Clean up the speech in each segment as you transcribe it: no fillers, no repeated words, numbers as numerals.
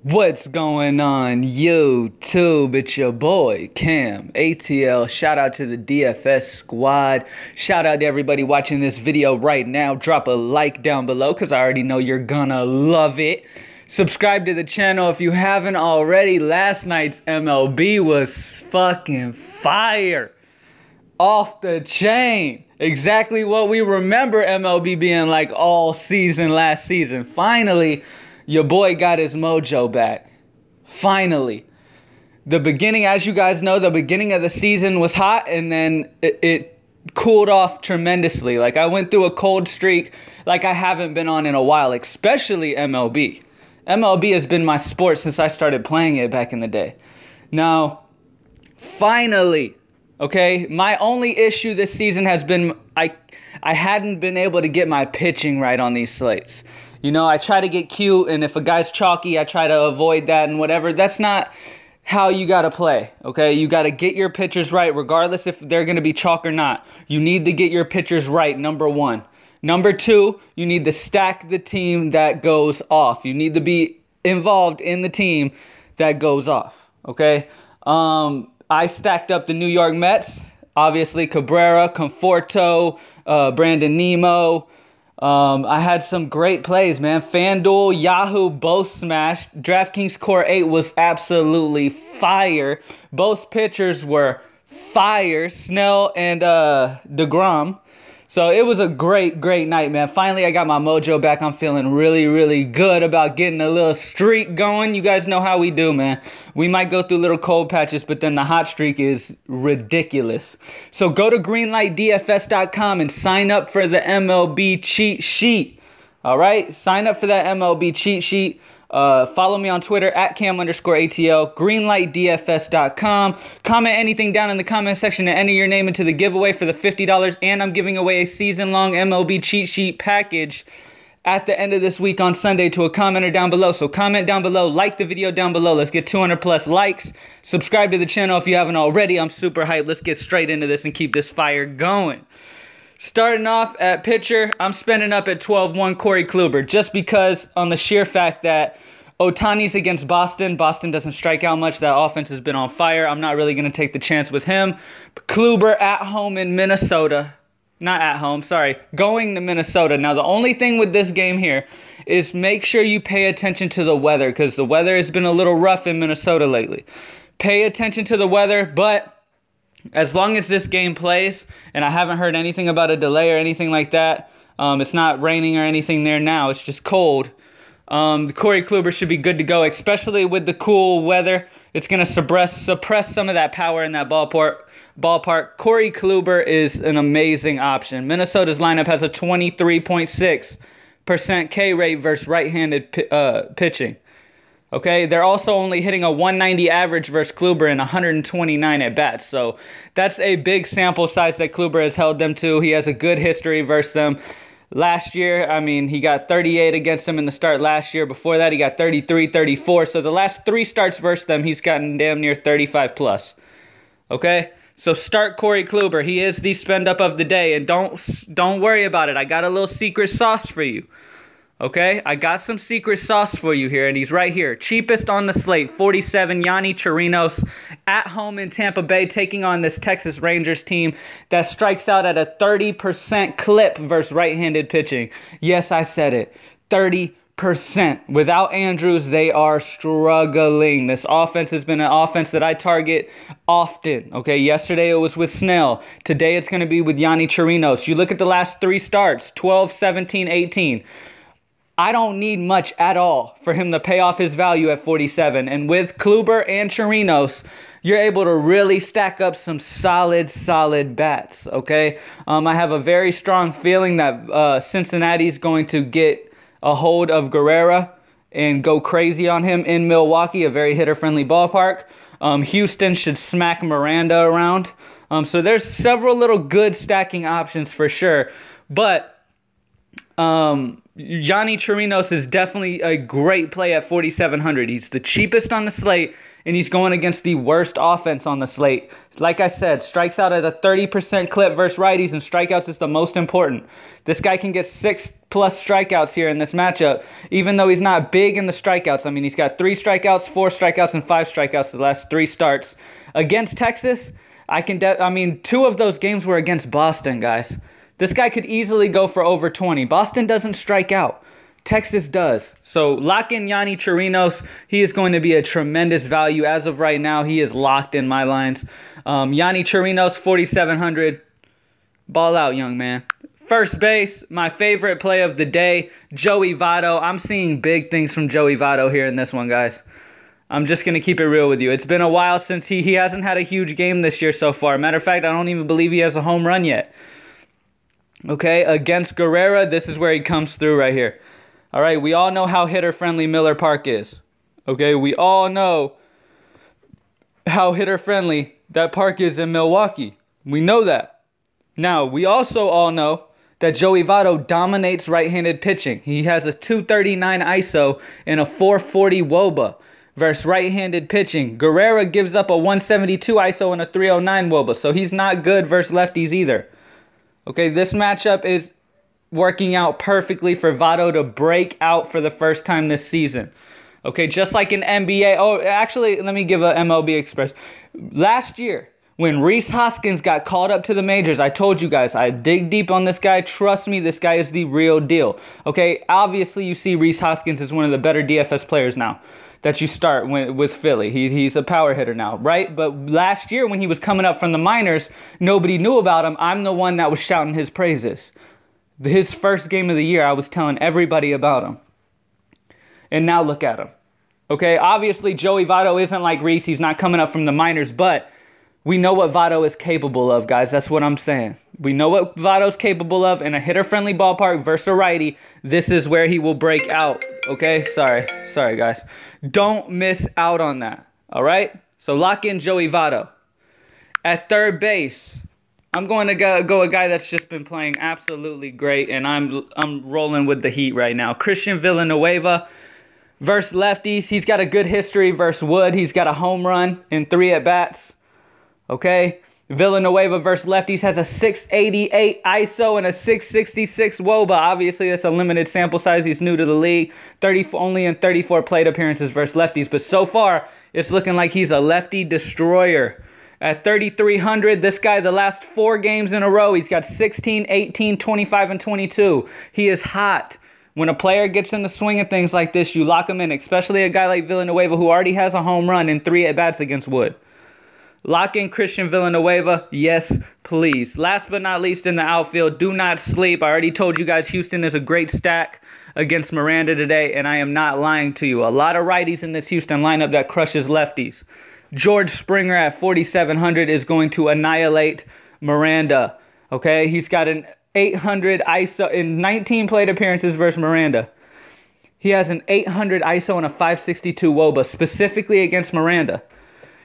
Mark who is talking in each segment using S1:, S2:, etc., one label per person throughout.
S1: What's going on YouTube? It's your boy Cam ATL. Shout out to the DFS squad. Shout out to everybody watching this video right now. Drop a like down below because I already know you're gonna love it. Subscribe to the channel if you haven't already. Last night's MLB was fucking fire. Off the chain. Exactly what we remember MLB being like all season last season. Finally, your boy got his mojo back. Finally. The beginning, as you guys know, the beginning of the season was hot and then it cooled off tremendously. Like I went through a cold streak like I haven't been on in a while, especially MLB. MLB has been my sport since I started playing it back in the day. Now, finally, okay, my only issue this season has been I hadn't been able to get my pitching right on these slates. You know, I try to get cute, and if a guy's chalky, I try to avoid that and whatever. That's not how you got to play, okay? You got to get your pitchers right, regardless if they're going to be chalk or not. You need to get your pitchers right, number one. Number two, you need to stack the team that goes off. You need to be involved in the team that goes off, okay? I stacked up the New York Mets, obviously Cabrera, Conforto, Brandon Nimmo. I had some great plays, man. FanDuel, Yahoo, both smashed. DraftKings Core 8 was absolutely fire. Both pitchers were fire, Snell and DeGrom. So it was a great night, man. Finally, I got my mojo back. I'm feeling really good about getting a little streak going. You guys know how we do, man. We might go through little cold patches, but then the hot streak is ridiculous. So go to greenlightdfs.com and sign up for the MLB cheat sheet. All right? Sign up for that MLB cheat sheet. Follow me on Twitter at Cam_ATL, greenlightdfs.com. Comment anything down in the comment section to enter your name into the giveaway for the $50. And I'm giving away a season-long MLB cheat sheet package at the end of this week on Sunday to a commenter down below. So comment down below, like the video down below. Let's get 200 plus likes. Subscribe to the channel if you haven't already. I'm super hyped. Let's get straight into this and keep this fire going. Starting off at pitcher, I'm spending up at 12-1 Corey Kluber just because on the sheer fact that Ohtani's against Boston. Boston doesn't strike out much. That offense has been on fire. I'm not really going to take the chance with him. But Kluber at home in Minnesota. Not at home, sorry. Going to Minnesota. Now, the only thing with this game here is make sure you pay attention to the weather because the weather has been a little rough in Minnesota lately. Pay attention to the weather, but as long as this game plays, and I haven't heard anything about a delay or anything like that, it's not raining or anything there now, it's just cold, Corey Kluber should be good to go, especially with the cool weather. It's going to suppress some of that power in that ballpark. Corey Kluber is an amazing option. Minnesota's lineup has a 23.6% K rate versus right-handed pitching. Okay, they're also only hitting a 190 average versus Kluber and 129 at bats. So that's a big sample size that Kluber has held them to. He has a good history versus them. Last year, I mean, he got 38 against them in the start last year. Before that, he got 33, 34. So the last 3 starts versus them, he's gotten damn near 35 plus. Okay, so start Corey Kluber. He is the spend up of the day, and don't worry about it. I got a little secret sauce for you. Okay, I got some secret sauce for you here, and he's right here. Cheapest on the slate, 47, Yonny Chirinos, at home in Tampa Bay, taking on this Texas Rangers team that strikes out at a 30% clip versus right-handed pitching. Yes, I said it, 30%. Without Andrews, they are struggling. This offense has been an offense that I target often. Okay, yesterday it was with Snell. Today it's going to be with Yonny Chirinos. You look at the last 3 starts, 12, 17, 18. I don't need much at all for him to pay off his value at 47. And with Kluber and Chirinos, you're able to really stack up some solid bats, okay? I have a very strong feeling that Cincinnati's going to get a hold of Guerrera and go crazy on him in Milwaukee, a very hitter-friendly ballpark. Houston should smack Miranda around. So there's several little good stacking options for sure. But Yonny Chirinos is definitely a great play at 4,700. He's the cheapest on the slate, and he's going against the worst offense on the slate. Like I said, strikes out at a 30% clip versus righties, and strikeouts is the most important. This guy can get 6+ strikeouts here in this matchup, even though he's not big in the strikeouts. I mean, he's got 3 strikeouts, 4 strikeouts, and 5 strikeouts the last 3 starts. Against Texas, I mean, 2 of those games were against Boston, guys. This guy could easily go for over 20. Boston doesn't strike out. Texas does. So lock in Yonny Chirinos. He is going to be a tremendous value. As of right now, he is locked in my lines. Yonny Chirinos, 4,700. Ball out, young man. First base, my favorite play of the day, Joey Votto. I'm seeing big things from Joey Votto here in this one, guys. I'm just going to keep it real with you. It's been a while since he hasn't had a huge game this year so far. Matter of fact, I don't even believe he has a home run yet. Okay, against Guerrera, this is where he comes through right here. All right, we all know how hitter-friendly Miller Park is. Okay, we all know how hitter-friendly that park is in Milwaukee. We know that. Now, we also all know that Joey Votto dominates right-handed pitching. He has a 239 ISO and a 440 WOBA versus right-handed pitching. Guerrera gives up a 172 ISO and a 309 WOBA, so he's not good versus lefties either. Okay, this matchup is working out perfectly for Votto to break out for the first time this season. Okay, just like in NBA. Oh, actually, let me give a MLB Express. Last year, when Rhys Hoskins got called up to the majors, I told you guys, I dig deep on this guy. Trust me, this guy is the real deal. Okay, obviously you see Rhys Hoskins is one of the better DFS players now that you start with Philly. He's a power hitter now, right? But last year when he was coming up from the minors, nobody knew about him. I'm the one that was shouting his praises. His first game of the year, I was telling everybody about him. And now look at him. Okay, obviously Joey Votto isn't like Rhys. He's not coming up from the minors, but we know what Votto is capable of, guys. That's what I'm saying. We know what Votto's capable of in a hitter-friendly ballpark versus a righty. This is where he will break out. Okay, sorry, guys. Don't miss out on that. All right. So lock in Joey Votto. At third base, I'm going to go a guy that's just been playing absolutely great, and I'm rolling with the heat right now. Christian Villanueva versus lefties. He's got a good history versus Wood. He's got a home run in 3 at-bats. Okay, Villanueva versus lefties has a 688 ISO and a 666 WOBA. Obviously, that's a limited sample size. He's new to the league. Only in 34 plate appearances versus lefties. But so far, it's looking like he's a lefty destroyer. At 3,300, this guy, the last 4 games in a row, he's got 16, 18, 25, and 22. He is hot. When a player gets in the swing of things like this, you lock him in, especially a guy like Villanueva who already has a home run in 3 at-bats against Wood. Lock in Christian Villanueva. Yes, please. Last but not least in the outfield, do not sleep. I already told you guys Houston is a great stack against Miranda today, and I am not lying to you. A lot of righties in this Houston lineup that crushes lefties. George Springer at 4,700 is going to annihilate Miranda. Okay, he's got an 800 ISO in 19 plate appearances versus Miranda. He has an 800 ISO and a 562 WOBA, specifically against Miranda.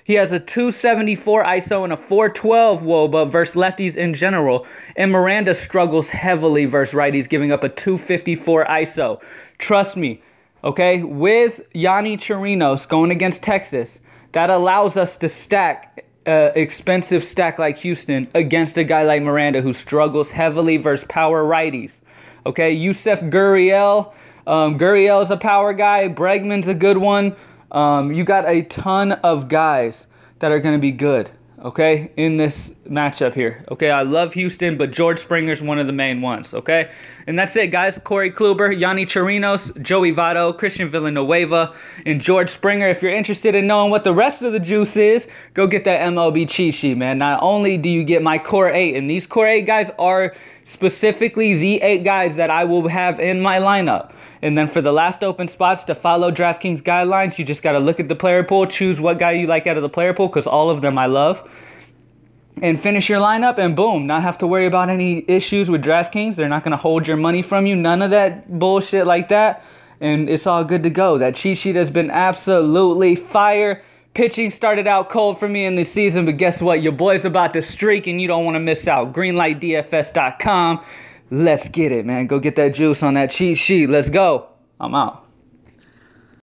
S1: He has a 274 ISO and a 412 WOBA versus lefties in general. And Miranda struggles heavily versus righties, giving up a 254 ISO. Trust me, okay? With Yonny Chirinos going against Texas, that allows us to stack expensive stack like Houston against a guy like Miranda who struggles heavily versus power righties. Okay, Yusef Gurriel. Gurriel's a power guy. Bregman's a good one. You got a ton of guys that are going to be good, okay, in this matchup here. Okay, I love Houston, but George Springer's one of the main ones, okay? And that's it, guys. Corey Kluber, Yonny Chirinos, Joey Votto, Christian Villanueva, and George Springer. If you're interested in knowing what the rest of the juice is, go get that MLB cheat sheet, man. Not only do you get my core 8, and these core 8 guys are specifically the 8 guys that I will have in my lineup. And then for the last open spots to follow DraftKings guidelines, you just got to look at the player pool, choose what guy you like out of the player pool, because all of them I love, and finish your lineup, and boom, not have to worry about any issues with DraftKings. They're not going to hold your money from you, none of that bullshit like that, and it's all good to go. That cheat sheet has been absolutely fire. Pitching started out cold for me in this season, but guess what? Your boy's about to streak, and you don't want to miss out. Greenlightdfs.com. Let's get it, man. Go get that juice on that cheat sheet. Let's go. I'm out.